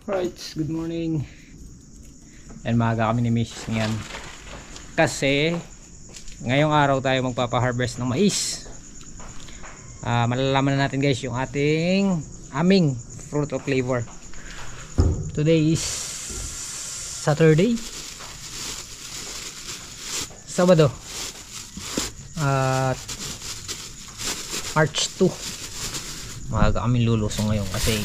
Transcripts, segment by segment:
Alright, good morning. And maaga kami ni Mrs. ngayon. Kasi ngayong araw tayo magpapa-harvest ng mais. Malalaman na natin guys yung aming fruit of labor. Today is Saturday, Sabado, at March 2. Maaga kami lulusong ngayon kasi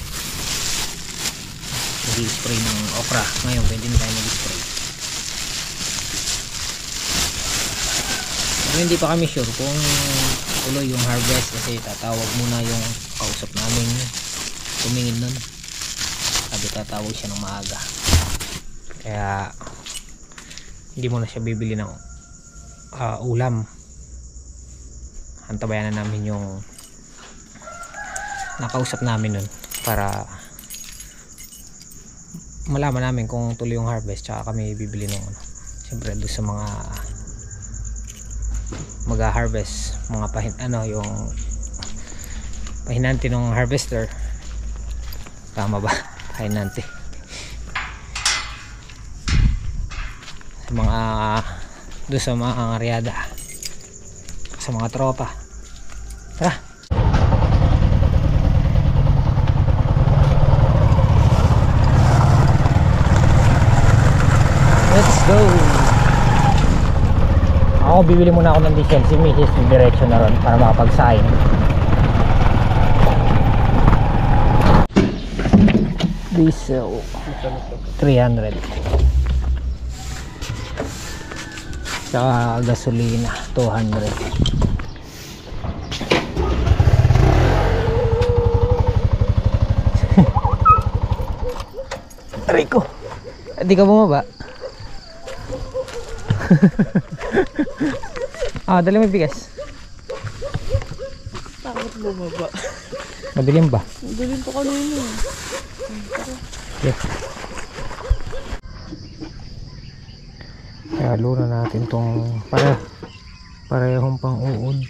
nag-spray ng okra. Ngayon pwede na tayo mag-spray. Pero hindi pa kami sure kung tuloy yung harvest kasi tatawag muna yung kausap namin tumingin nun. Sabi tatawag siya ng maaga, kaya hindi muna siya bibili ng ulam. Antabayan na namin yung nakausap namin nun para malaman namin kung tuloy yung harvest, tsaka kami bibili ng siyempre doon sa mga mag-harvest, mga yung pahinante ng harvester. Tama ba? Pahinante sa mga doon sa mga angaryada, sa mga tropa. Tara, let's go. Ako bibili muna ako ng diesel. Si Mrs. diretso na ron para makapag-sign. Diesel 300, tsaka gasolina 200. Rico, hindi ka bumaba? Dali mo bigas. Takot bumaba. Madilim ba? Madilim pa kanina. Yeah. Halo na natin tong parehong pang uod.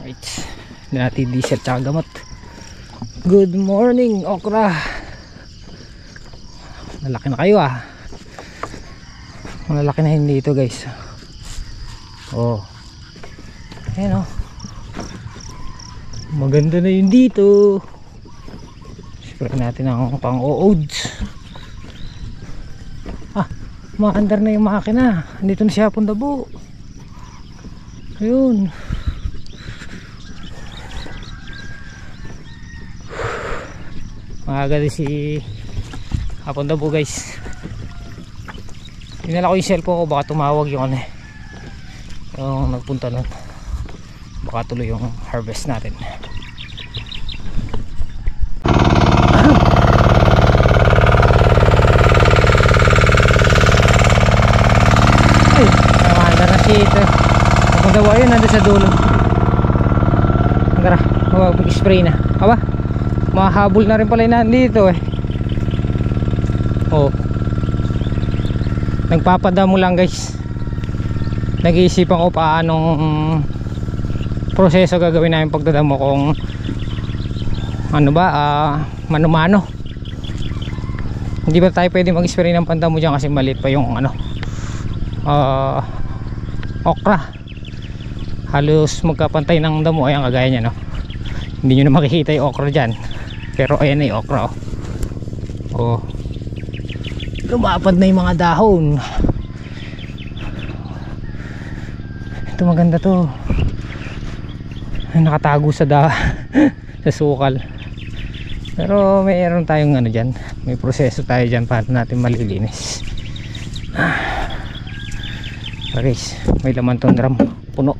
Right, natin diesel tsaka gamot. Good morning okra. Malaki na kayo Malaki na hindi ito guys. Ayan maganda na yun dito. Spray natin ang pang oods. Maandar na yung makina. Dito na siya Pundabo. Ayun. Maaga din si Pundabo guys. Dinala ko yung cellphone ko, baka tumawag yung yung nagpunta nun. Baka tuloy yung harvest natin. Ay, namanda na si ito. Pundabo yun, nandun sa dulo. Tara, mag-spray na. Aba, mahabol na rin pala yung nandito nagpapadamo lang guys. Nag-iisipan ko paanong proseso gagawin namin pagdadamo, kung mano-mano. Hindi ba tayo pwede mag-spray ng pandamo dyan kasi maliit pa yung okra. Halos magkapantay ng damo. Ayan, kagaya nya hindi nyo na makikita yung okra dyan, pero ayan na yung okra lumapad na yung mga dahon. Ito maganda to, nakatago sa sa sukal. Pero mayroon tayong dyan, may proseso tayo dyan para natin malilinis. Guys, may laman tong drum puno.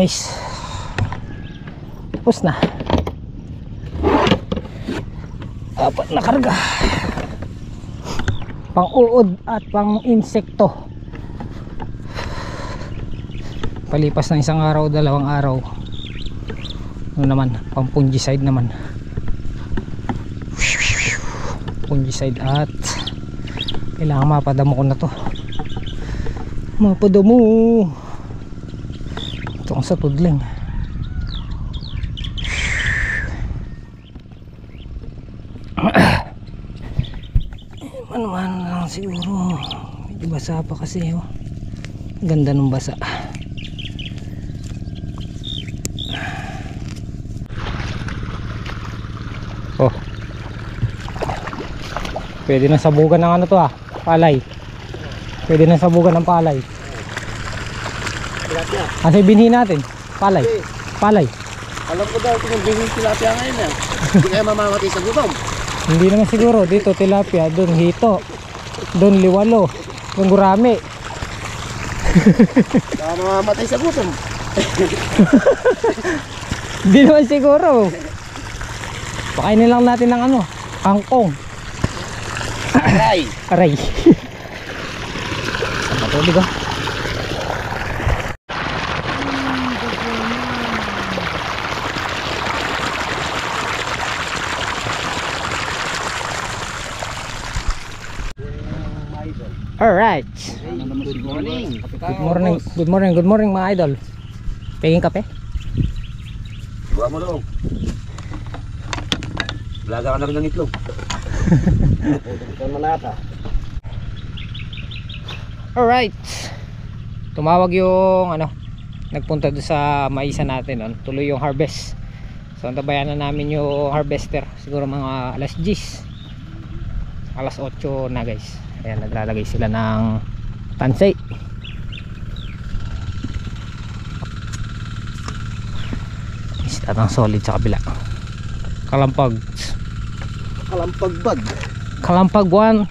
guys. Tapos na. 4 na karga. Pang uod at pang insekto. Palipas ng 1 araw, 2 araw. Ano naman, pang fungicide naman. Fungicide at kailangan mapadamo ko na to. Mapadamo. Ito ang sa tudling. Ano-ano lang siguro. Medyo basa pa kasi oh. Ganda ng basa. Oh. Pwede na sabugan ng ano to ah, palay. Pwede na sabugan ng palay. Tilapia. Kasi binhi natin, palay. Palay. Alam ko daw kung bingin tilapia ngayon eh. Hindi kaya mamamatay sa gutom. Hindi naman siguro, dito tilapia, doon hito, doon liwalo, doon gurami. Baka mamamatay sa gutom. Hindi naman siguro. Pakainin lang natin ng ano, kangkong. Aray! Aray. Sa matubig oh. Alright. Good morning. Good morning mga idol. Pengin kape? Buha mo daw. Blaga ka na rin ng itlog. Ito manata. Alright. Tumawag yung ano, nagpunta doon sa maisa natin no? Tuloy yung harvest. So antabayan na namin yung harvester. Siguro mga alas 10, alas 8 na guys. Ayan, naglalagay sila ng tansay. Istat ang solid sa kabila. Kalampag. Kalampagbag. Kalampag 1.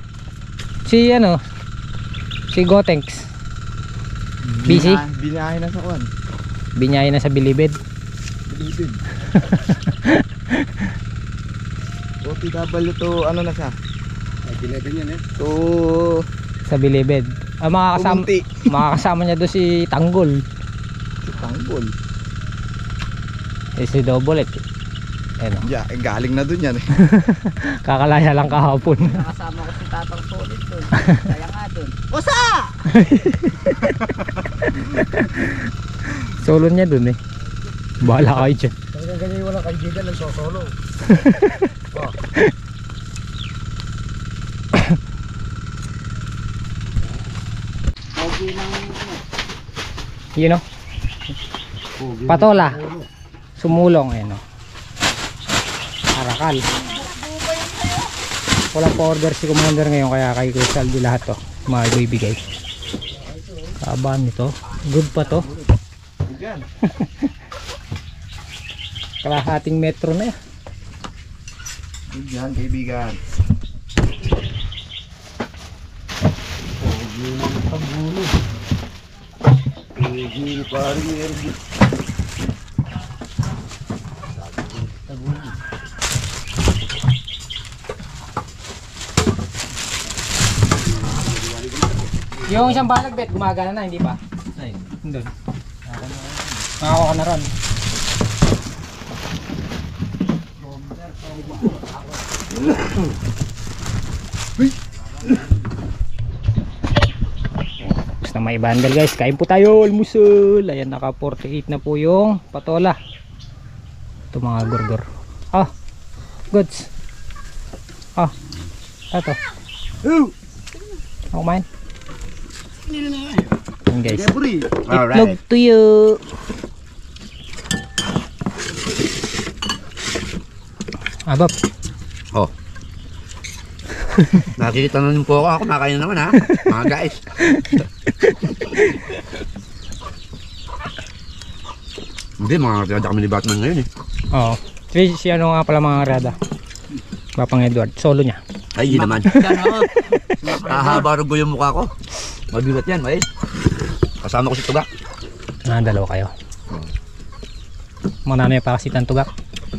Si ano, si Gotenks. Busy? Binahay na sa kuwan. Binyaye na sa Bilibid. Bilibid. OTW to ano na siya? Bilibid yan eh. To Sa Bilibid. Makakasama, Umunti. makakasama niya doon si Tanggol. Tanggol. Si Double it. Ayan o. Yeah, galing na dun yan eh. Kakalaya lang kahapon. Nakasama ko si Tatang Solid doon. Kaya nga doon. Usa! Solo niya doon eh. Bahala kayo dyan. Talagang ganyan walang kaibigan ng sosolo. Pogi ng You know? Patola. Sumulong ayan o. Arakal. Walang pa-order si Commander ngayon kaya kay Crystal di lahat to. Mga ibibigay. Kaban nito. Good pa to. Kalahating metro na yan. Yan kaibigan. Pogi ng pagbulo. Pogi pari ergi. Yung isang balagbet gumagana na, hindi pa? Doon. Nakakuha ka na ron. Tapos na may bundle guys. Kain po tayo, almusal. Ayan, naka 48 na po yung patola. Ito mga gurgur. Ah, goods. Ah, ito. Ako main. Ayan guys. Itlog tuyo. Abab. Oh. Nakikita na yung po ako. Kumakain na naman ha. Mga guys. Hindi, mga rada kami ni Batman ngayon eh. Oo. Si ano nga pala mga rada. Papang Edward. Solo niya. Ay, yun naman. Hahaba rin yung mukha ko. Mabigat yan, may. Kasama ko si Tuga. Dalawa kayo. Manano yung pakasitan tugak.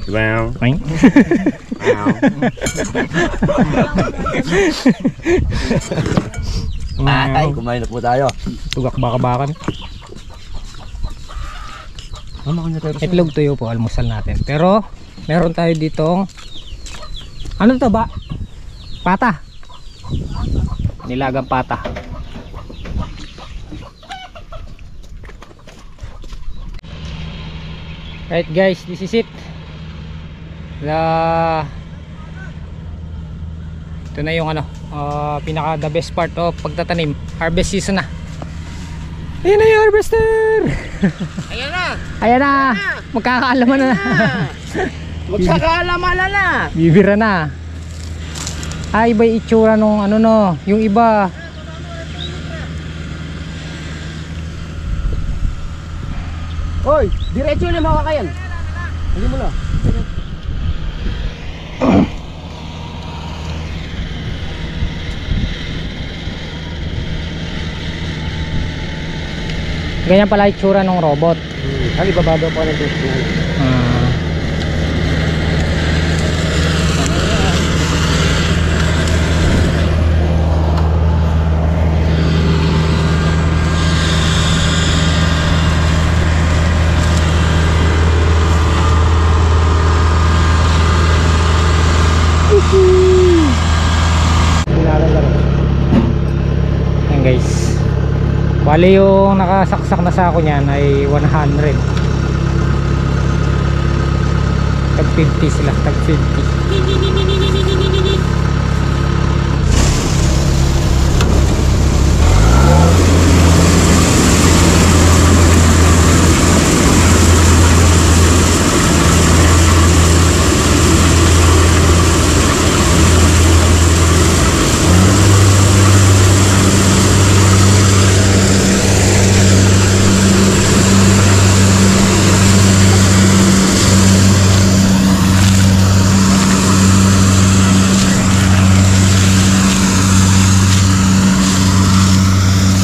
Wow. Ay. Ay, kumain na po tayo. Tugak baka-bakan. Itlog tuyo po almusal natin. Pero meron tayo ditong ano to ba? Pata. Nilagang pata. Right guys, this is it. Ito na yung ano, pinaka the best part of pagtatanim. Harvest season na. Ayan na yung harvester. Ayan na. Ayan na. Magkakaalaman na. Magkakaalaman na. Bibira na. Iba yung itsura nung ano no, yung iba. Hoy, diretso na mga kakayan. Hindi mo lang. Ganyan pala yung itsura ng robot. Ang ibabado pa ng gusto. Ayan guys, bali yung nakasaksak na sako niyan ay 100. Tag 50 sila, tag 50.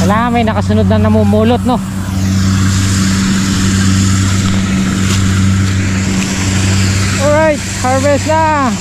Wala, may nakasunod na namumulot no. Alright, harvest na.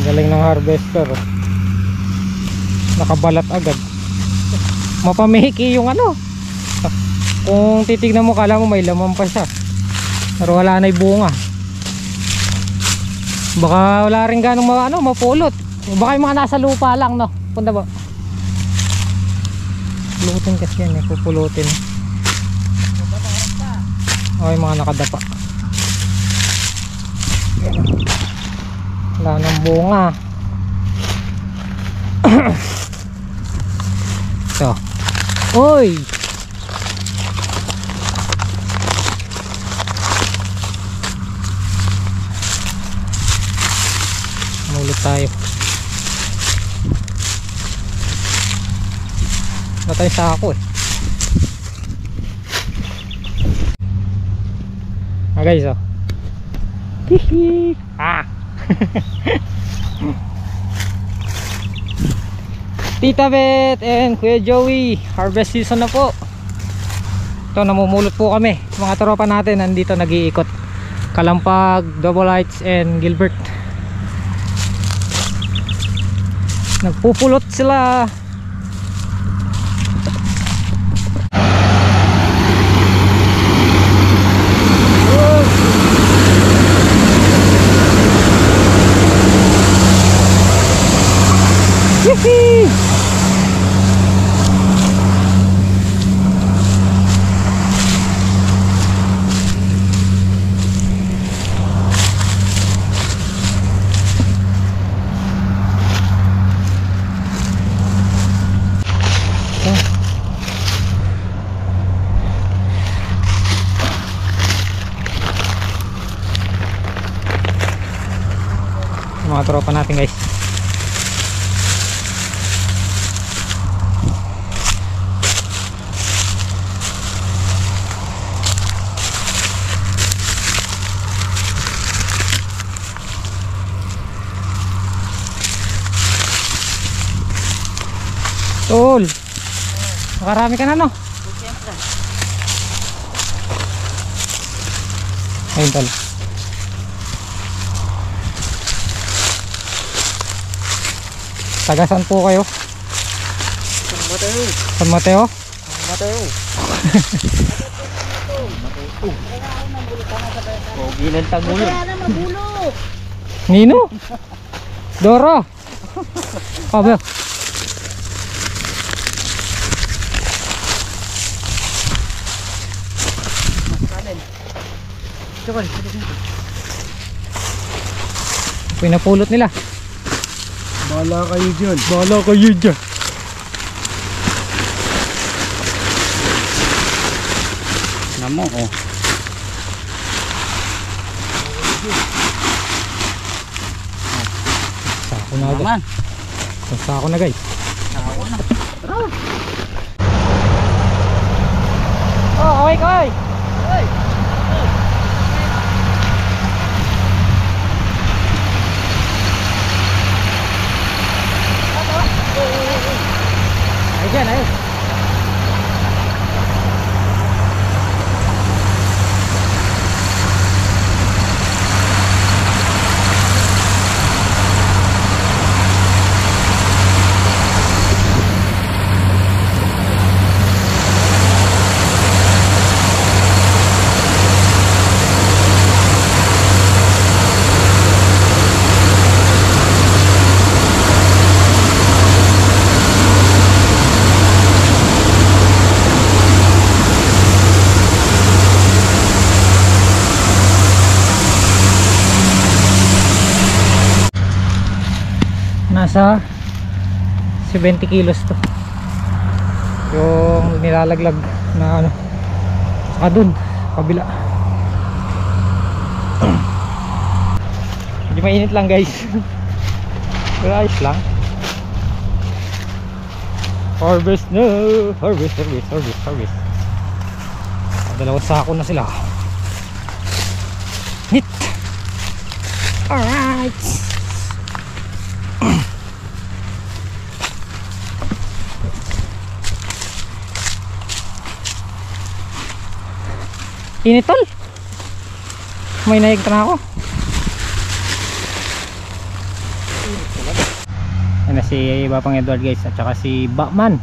Galing ng harvester, nakabalat agad. Mapamihiki yung ano. Kung titignan mo kala mo may laman pa siya, pero wala na yung bunga. Baka wala rin ganong mapulot. Baka yung mga nasa lupa lang no. Punta ba? Pulutin kasi yan eh, pupulutin. O yung mga nakadapa. Wala nang bunga. So, oy, mulot tayo. Natay sa ako eh. Guys oh. Hihi. Tita Bet and Kuya Joey, harvest season na po. Ito, namumulot po kami. Mga tropa natin nandito nag-iikot. Kalampag, Double Lights and Gilbert. Nagpupulot sila. Yippee! mga tropa natin guys. Tol, makarami ka na no? Ayun tol. Taga saan po kayo? San Mateo. San Mateo? San Mateo. Pogi ng tagulog. Nino? Doro? Pabel? Pinapulot nila. Bahala kayo dyan. Bahala kayo dyan. Namo, oh. Sako na agad. Naman. Sako na guys. Ako na. Oh, away ka oy. Ay dyan, ayun. Nasa 70 kilos to yung nilalaglag na ano, saka dun kabila. Hindi mainit lang guys. Pero ayos lang. Harvest na, harvest. Dalawang sako na sila. Hit. Alright. Init tol. May naig na ako. Yan na si Bapang Edward guys, at saka si Batman.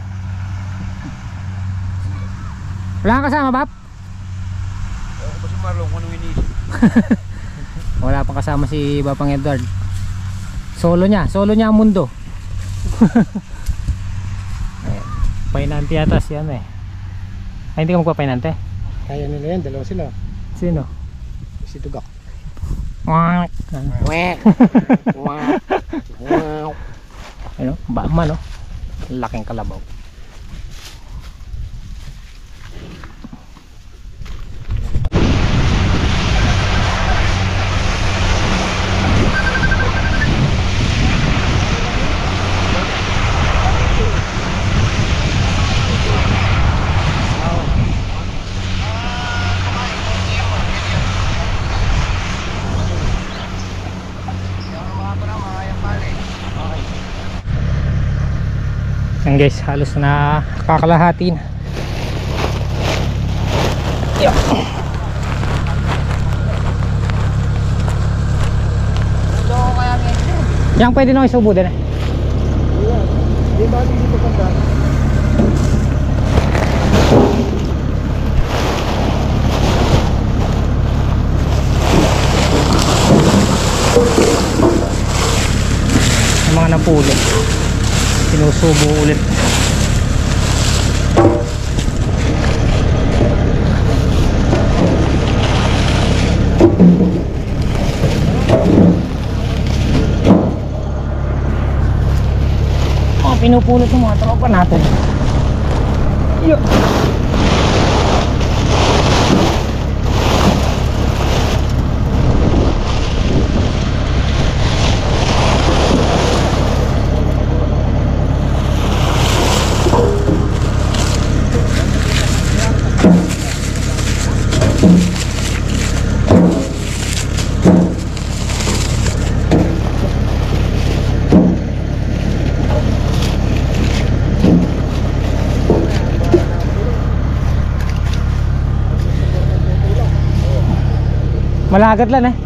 Wala kang kasama Bap? Wala pang kasama si Bapang Edward. Solo niya ang mundo. Ayan. Painante yata siya eh. Ay hindi ka magpapainante? Kaya nila yan, dalawa sila. Sino? Si Tugak. Wak. Wek. Wow. Ano? Batman no? Laking kalabaw. Yan guys, halos na kakalahati na. Yeah. Yang pwede nang isubo din eh. Di ba dito pagka? Yung mga napulot sinusubo ulit. Pinupulot ng mga tropa natin. Yeah. Malagad lang eh.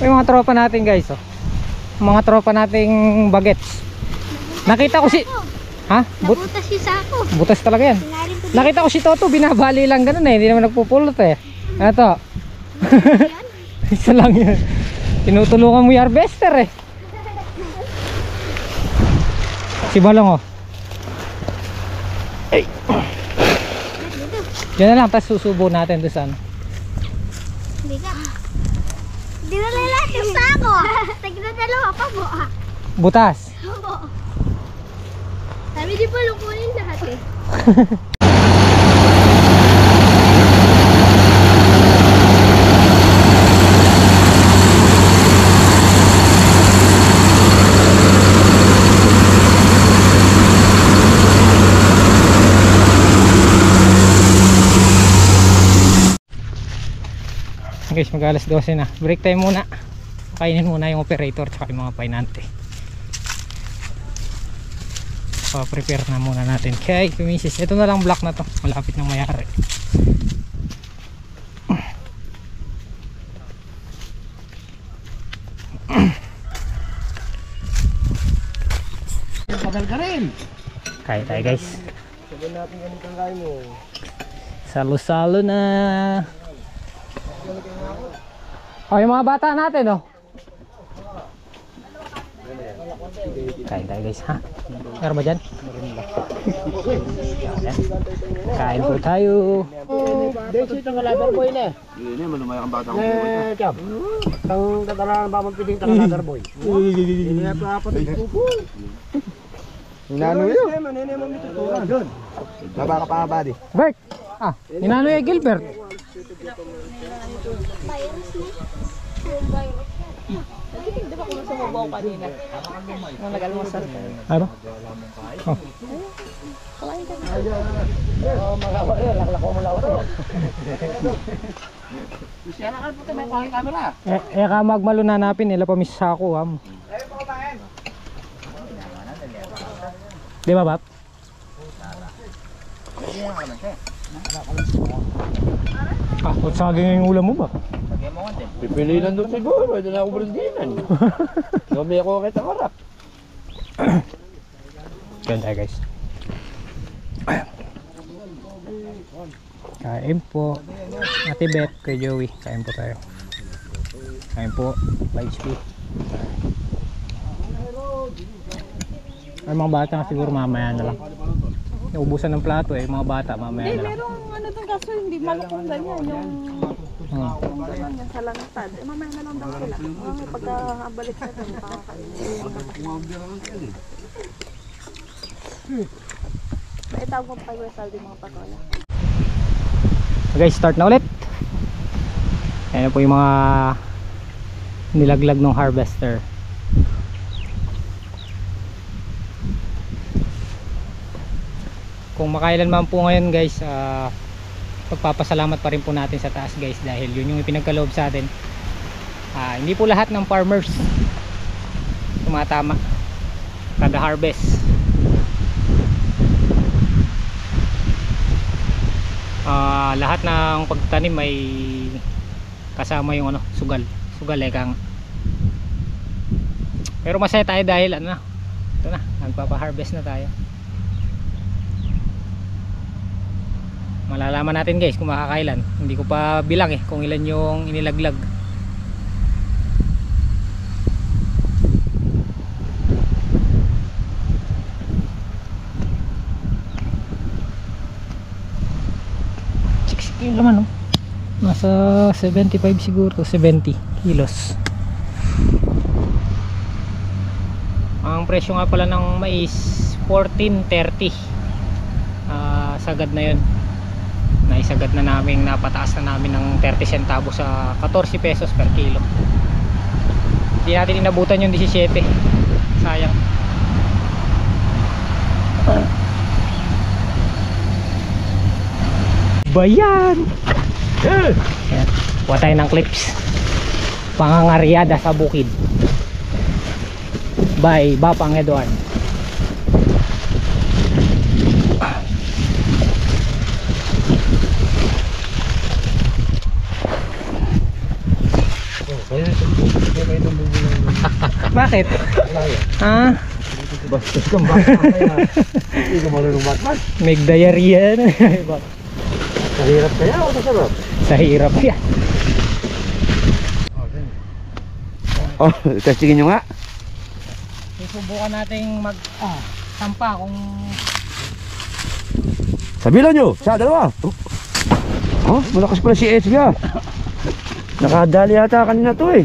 Yung mga tropa natin guys, oh. Mga tropa nating bagets. Nakita ko si ha? Nabutas si Sako. Butas talaga yan. Sinarin ko Nakita ko si Toto binabali lang ganun eh, hindi naman nagpupulot eh. Ito. Isa lang yun. Tinutulungan mo yung harvester eh. Si Balong oh. Ay. Yan na lang, tapos susubo natin doon sa ano. Hindi ka. Hindi na lahat yung Sako. Tignan-dalawa pa mo. Butas. Oo. Sabi di pa lukunin lahat eh. Guys, mag alas 12 na. Break time muna. Kainin muna yung operator tsaka yung mga painante. Pa-prepare na muna natin. Kaya kumisis. Ito na lang block na to. Malapit nang mayari. Pagal ka rin. Kaya tayo guys. Sabihin natin ganun kang kain mo. Salo-salo na. Oh, yung mga bata natin oh. Kain tayo guys ha. Meron ba dyan? Kain po tayo. Dito ito nga ladder boy na. Hindi, malumay ang bata ko. Kap. Tang dadala ba mong piling tang ladder boy. Ini apa apa itu po. Inano yun? Doon. Baba ka pa ba di? Bert! Ah, ninano yung Gilbert. Di ba kung sumubaw kanina? Nung nag-almusal ka. Ano? Oh. Oh, magawa yun. Laklako mo lawa. Siya na po tayo may camera. Ka magmalo na napin nila pa miss sa ako am. Di ba Bap? Ah, kung saging yung ulam mo ba? Pipili lang doon siguro. Ito na ako berindinan. Gami ako kita harap. Ganda guys. Kain po. Ate Beth, kay Joey. Kain po tayo. Kain po. 5 HP. Ay mga bata siguro mamaya na lang. Naubusan ng plato eh. Mga bata mamaya na lang. Merong ano doon kaso hindi malakong ganyan yung ganyan yan sa langtad. Eh mamaya na lang daw sila. Pagkabalik sa doon makakain. Naitawag mo pa kay Wesal din mga patola. Guys, start na ulit. Ayan po yung mga nilaglag ng harvester. Kung makailan man po ngayon guys, pagpapasalamat pa rin po natin sa taas guys, dahil yun yung ipinagkaloob sa atin. Hindi po lahat ng farmers tumatama kada harvest. Lahat ng pagtanim may kasama yung ano, sugal ekang. Pero masaya tayo dahil ano na, ito na, nagpapa-harvest na tayo. Malalaman natin guys kung makakailan. Hindi ko pa bilang eh kung ilan yung inilaglag. nasa 75 siguro, 70 kilos. Ang presyo nga pala ng mais 14.30. Sagad na yun. Naisagad na namin, napataas na namin ng 30 centavos sa 14 pesos per kilo. Hindi natin inabutan yung 17. Sayang. Bayan! Ayan. Kuha tayo ng clips. Pangangaryada sa bukid by Bapang Edward. Bakit? Ha? Bastos kang bata kaya. Hindi ka marunong batman. May diarrhea na. Sa hirap kaya o sa sarap? Sa hirap yan. Oh, testingin nyo nga. Susubukan nating sampa kung Sabilan nyo, sa dalawa. Oh, malakas pala si Edge nga. Nakadali yata kanina to eh.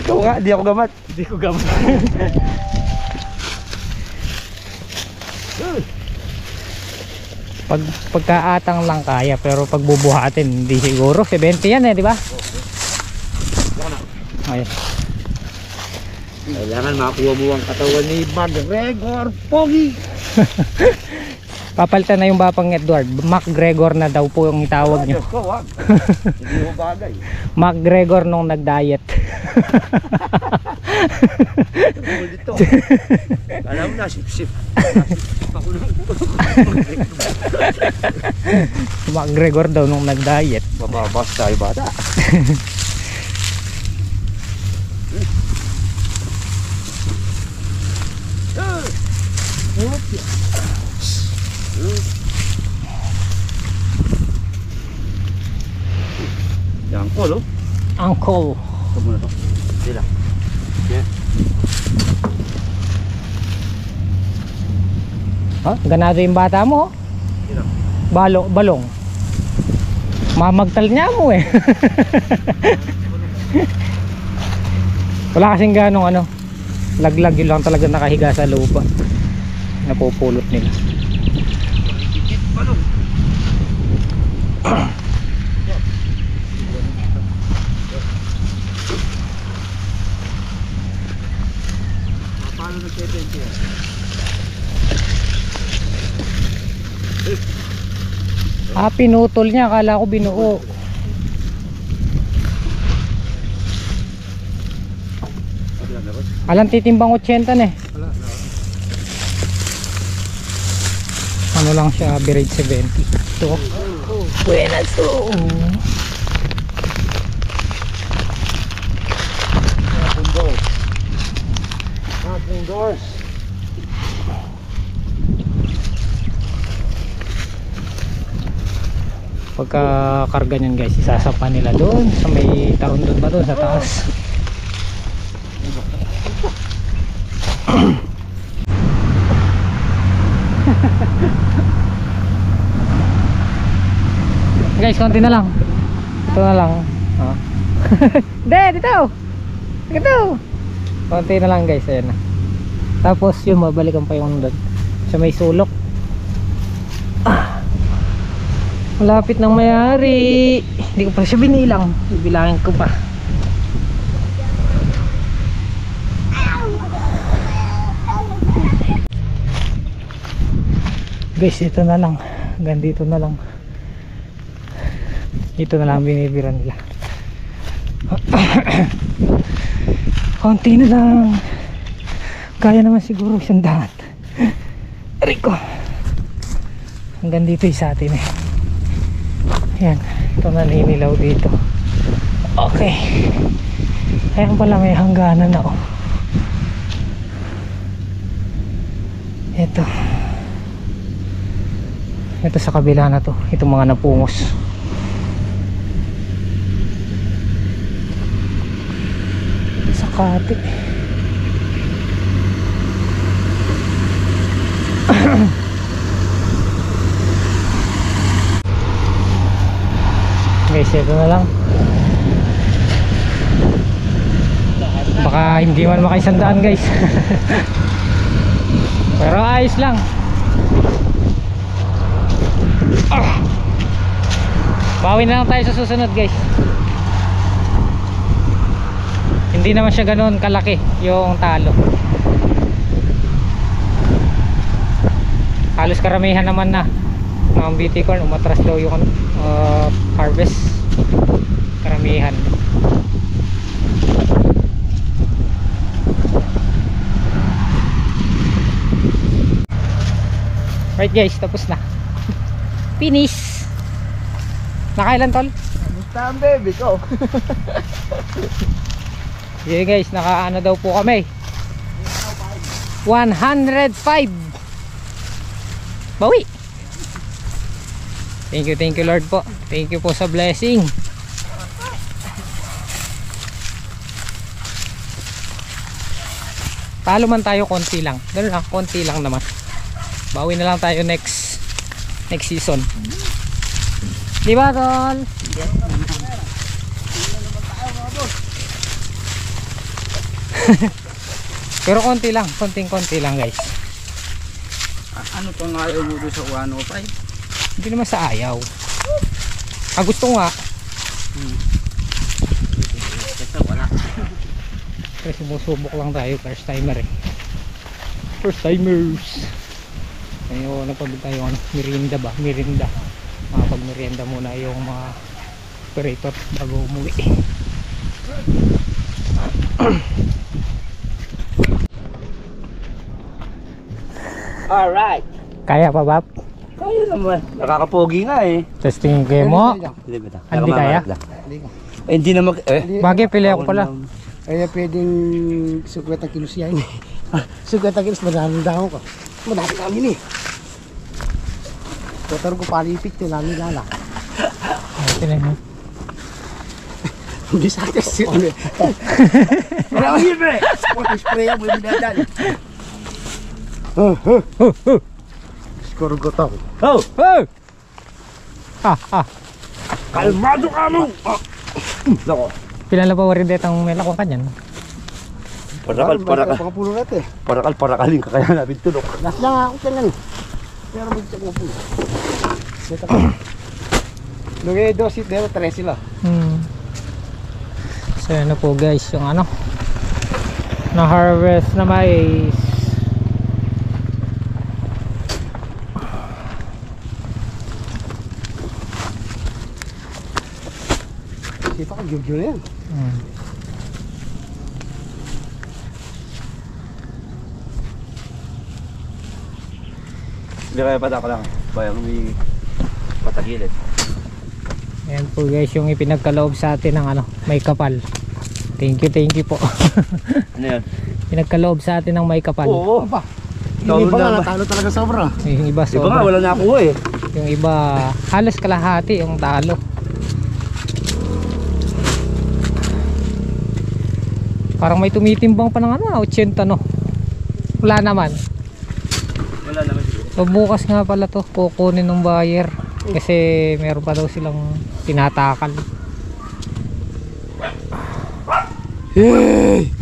Ikaw nga, di ako gamat. Hindi ko gamit. Pagkaatang lang kaya, pero pag bubuhatin hindi siguro. 70 yan eh, di ba? Ayun. Kailangan makuha mo ang katawan ni McGregor Pogi. Papalitan na yung Bapang Edward. McGregor na daw po yung itawag nyo. Diyos ko, wag. Hindi mo bagay. McGregor nung nag-diet. Tungkol dito. Alam mo na, sip-sip. Ako lang. McGregor daw nung nag-diet. Bababas tayo bata. Yang kolo. Uncle. Ito muna to. Sila. Yeah. Ganado yung bata mo. Sila. Balong. Mamagtal niya mo eh. Wala kasing ganong laglag, yun lang talaga nakahiga sa lupa. Napupulot nila. Paano nag-70 yan? Pinutol niya, akala ko binuo. Alam titimbang 80 na eh. Ano lang siya, average 70. Ito. Buenas to. Ating doors. Pagka karga niyan guys, isasapa nila doon sa may taon doon ba doon sa taas. Guys, konti na lang. Ito na lang. Dito. Konti na lang guys, ayan na. Tapos yung mabalikan pa yung doon sa may sulok. Malapit ng mayari. Hindi ko pa siya binilang. Bibilangin ko pa. Guys, ito na lang. Hanggang dito na lang. Ito na lang binibira nila. Konti na lang. Kaya naman siguro 100. Rico. Hanggang dito yung sa atin eh. Yan, ito na ninilaw dito. Okay. Ayan pala, may hangganan na oh. Ito sa kabila na to. Ito mga napungos. Sakati. ito na lang. Baka hindi man makaisandaan guys. Pero ayos lang. Bawi na lang tayo sa susunod guys. Hindi naman siya ganoon kalaki yung talo. Halos karamihan naman na ng BT corn, umatras daw yung harvest. Karamihan. Right guys, tapos na. Finish. Nakailan tol? Basta ang baby ko. Okay guys, nakaano daw po kami. 105. Bawi. Thank you Lord po. Thank you po sa blessing. Talo man tayo konti lang. Ganun lang, konti lang naman. Bawi na lang tayo next season. Di ba tol? Pero konti lang, konting-konti lang guys. Ano pang ayaw mo doon sa 105? Hindi naman sa ayaw. Gusto nga. Kasi wala. Kasi sumusubok lang tayo, first timer eh. First timers. Ngayon nagpabili tayo ano, merienda ba? Merienda. Pag merienda muna yung mga operator bago umuwi. Alright. Kaya pa Bap? Kaya naman. Nakakapogi nga eh. Testing kayo mo. Hindi kaya? Hindi na mag... Bagay pili ako pala. Kaya pwedeng 50 kilos yan. 50 kilos, madaming dahon ko. Madami namin eh. Tutaro ko palipit yun, namin lala. Tinan mo. Hindi sa atin siya. Wala ko yun pre. Spray yan, may binadal. Skoro ko to. Oh! Oh! Kalmado ka mo! Lako. Pilala pa warin detang may lakong kanyan. Pakapulo natin. Parakaling ka kaya namin tulok. Last lang ako lang. Pero magsiyak mo po. Lugay 12, pero 13 sila. So ano po guys, yung ano na harvest na mais. Kita ka gyugyo na yan. Hindi kaya pata ko lang. Bayang may patagilid. Ayan po guys, yung ipinagkaloob sa atin ng ano, may kapal. Thank you po. Ano yan? Pinagkaloob sa atin ng may kapal. Oo. Yung iba nga natalo talaga sobra. Yung iba Iba nga, sobra. wala na ako eh. Yung iba halos kalahati yung talo. Parang may tumitimbang pa ng ano, 80 no. Wala naman. Wala naman siguro. So bukas nga pala to kukunin ng buyer kasi meron pa daw silang tinatakal. Hey!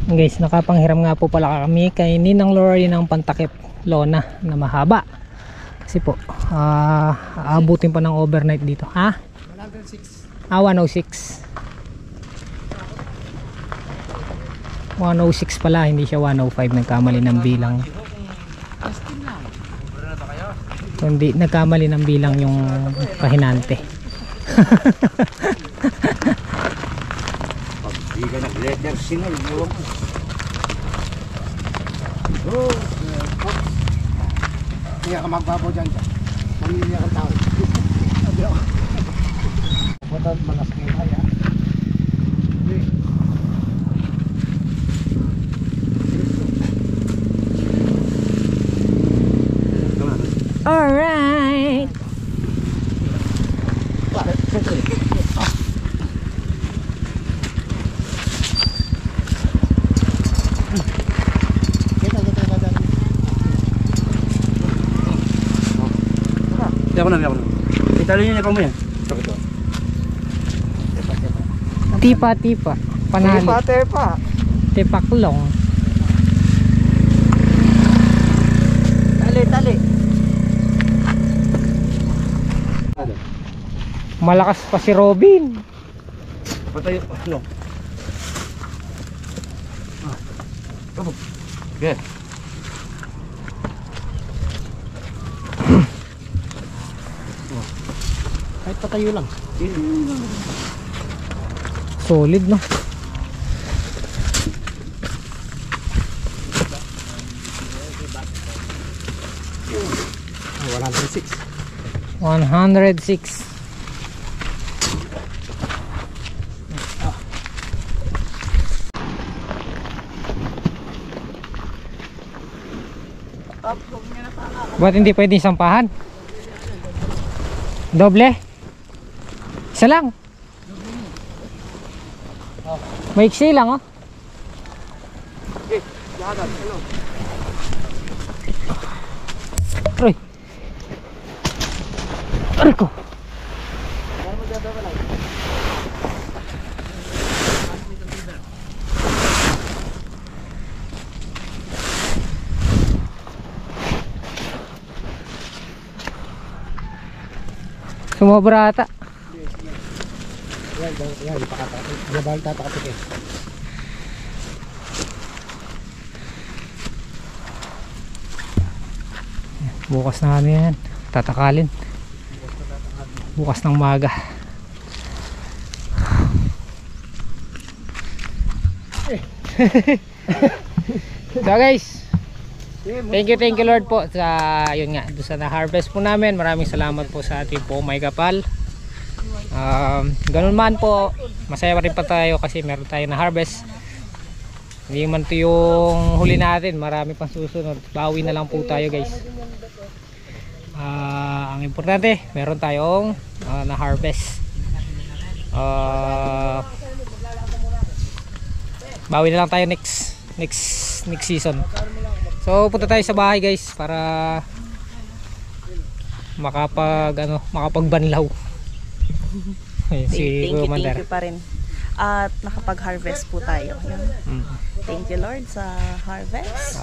Guys, nakapanghiram nga po pala kami kay Ninang Lori ng pantakip lona na mahaba. Kasi po aabutin pa ng overnight dito. Ha? 106. 106. 106 pala, hindi siya 105. Nagkamali ng bilang. Hindi, nagkamali ng bilang yung pahinante. Hindi ka nag-letter single. Hindi ka magbabaw dyan dyan. Mamili kang tao. Sabi ako. Matang malas kayo kaya. Alright. ako na. Italo nyo na pa mo yan. Tipa. Panali. Tepa. Tipaklong. Tali. Malakas pa si Robin. Patay. Ano? Okay. Kahit patayo lang. Solid, no? Oh, 106. 106. Ba't hindi pwedeng sampahan? Doble? Isa lang. Maiksi lang, oh. Aray. Aray ko. Sumobra ata. Yan, pakatakin. Gabal tatakatik eh. Bukas na ano yan. Tatakalin. Bukas ng maga. So guys, thank you Lord po sa yun nga, doon sa na-harvest po namin. Maraming salamat po sa ating po may kapal. Ganun man po, masaya pa rin pa tayo kasi meron tayo na-harvest. Hindi man ito yung huli natin, marami pang susunod. Bawi na lang po tayo guys. Ang importante, meron tayong na-harvest. Bawi na lang tayo next season. So punta tayo sa bahay guys para makapagbanlaw. Thank you pa rin. At nakapag-harvest po tayo. Thank you Lord sa harvest.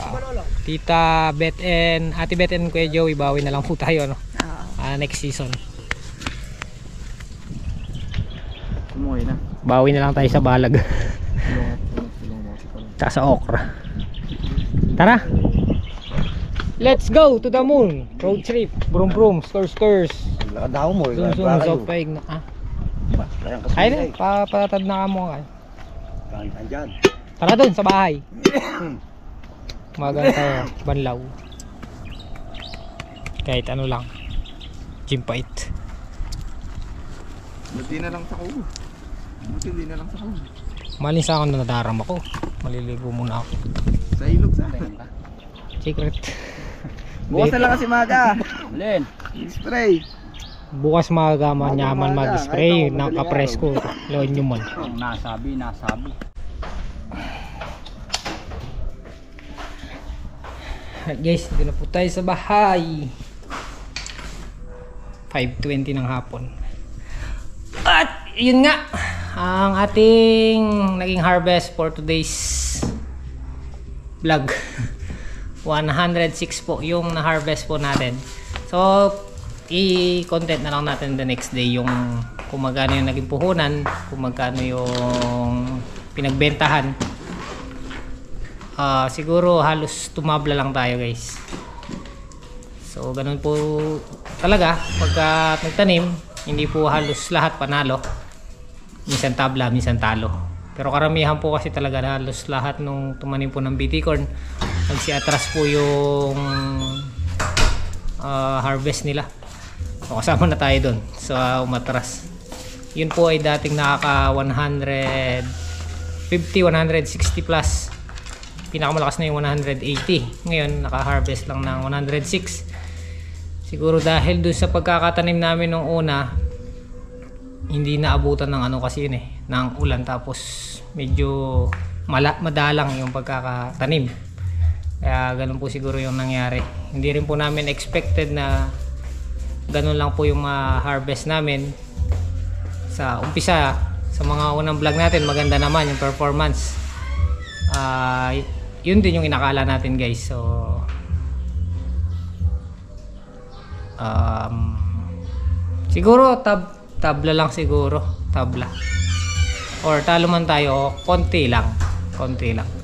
Tita Beth and Ate Beth and Kuya Joey, bawi na lang po tayo next season. Umuwi na. Bawi na lang tayo sa balag. Tsaka sa okra. Tara! Let's go to the moon! Road trip, brum brum, skurs. Lakadaw mo. Zoom, paig na. Ay na, patatad na ka mo. Andyan. Tara dun sa bahay. Maganda tayo, banlaw. Kahit ano lang. Jimpait. Buti na lang sa kubo. Malis ako na nadarama ko. Maliligo muna ako. Sa ilog sa akin. Secret. Bukas na lang kasi maga. Len. Spray. Bukas magaman nyaman mag-spray ng kapresko. Loan nyo man. Nasabi. At guys, dito na po tayo sa bahay. 5:20 ng hapon. At yun nga, ang ating naging harvest for today's vlog. 106 po yung na-harvest po natin. So, i-content na lang natin the next day yung kung magkano yung naging puhunan, kung magkano yung pinagbentahan. Siguro halos tumabla lang tayo guys. So ganun po talaga pagka nagtanim, hindi po halos lahat panalo. Minsan tabla, minsan talo. Pero karamihan po kasi talaga halos lahat nung tumanim po ng BT corn, nagsiatras po yung harvest nila. So kasama na tayo doon sa umatras. Yun po ay dating nakaka 150, 160 plus. Pinakamalakas na yung 180. Ngayon naka-harvest lang ng 106. Siguro dahil doon sa pagkakatanim namin nung una, hindi naabutan ng ano kasi yun ng ulan, tapos medyo madalang yung pagkakatanim. Kaya ganun po siguro yung nangyari. Hindi rin po namin expected na ganun lang po yung harvest namin sa umpisa. Sa mga unang vlog natin, maganda naman yung performance. Yun din yung inakala natin, guys. So siguro tabla lang siguro, tabla. Or talo man tayo, konti lang.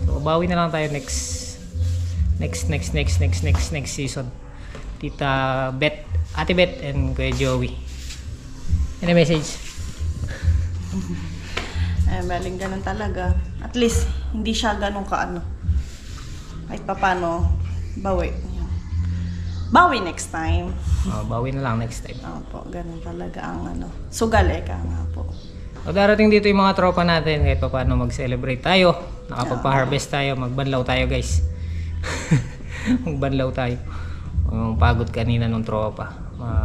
So bawi na lang tayo next season. Tita Bet, Ate Bet and Kuya Joey. Any message? Baling ganun talaga. At least hindi siya ganun kaano. Kahit papano, bawi next time. Bawi na lang next time. Opo, ganun talaga ang sugal ka nga po. O darating dito yung mga tropa natin, kahit pa paano mag-celebrate tayo, nakapagpa-harvest tayo, magbanlaw tayo, guys. Magbanlaw tayo. Yung pagod kanina nung tropa,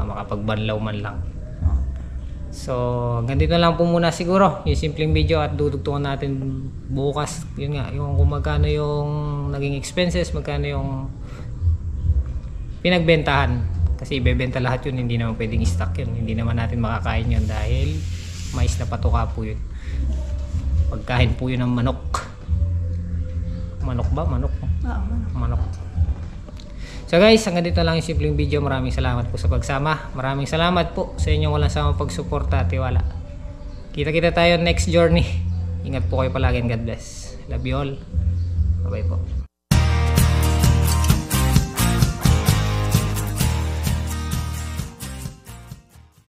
makapagbanlaw man lang. So hanggang dito lang po muna siguro yung simpleng video, at dudugtungan natin bukas yun nga, yung kung magkano yung naging expenses, magkano yung pinagbentahan, kasi ibebenta lahat yun, hindi naman pwedeng stock yun, hindi naman natin makakain yun dahil mais na patuka po yun. Pagkain po yun ng manok. Manok. So guys, hanggang dito lang yung simpleng video. Maraming salamat po sa pagsama. Maraming salamat po sa inyong walang samang pagsuporta at tiwala. Kita-kita tayo next journey. Ingat po kayo palagi and God bless. Love you all. Bye-bye po.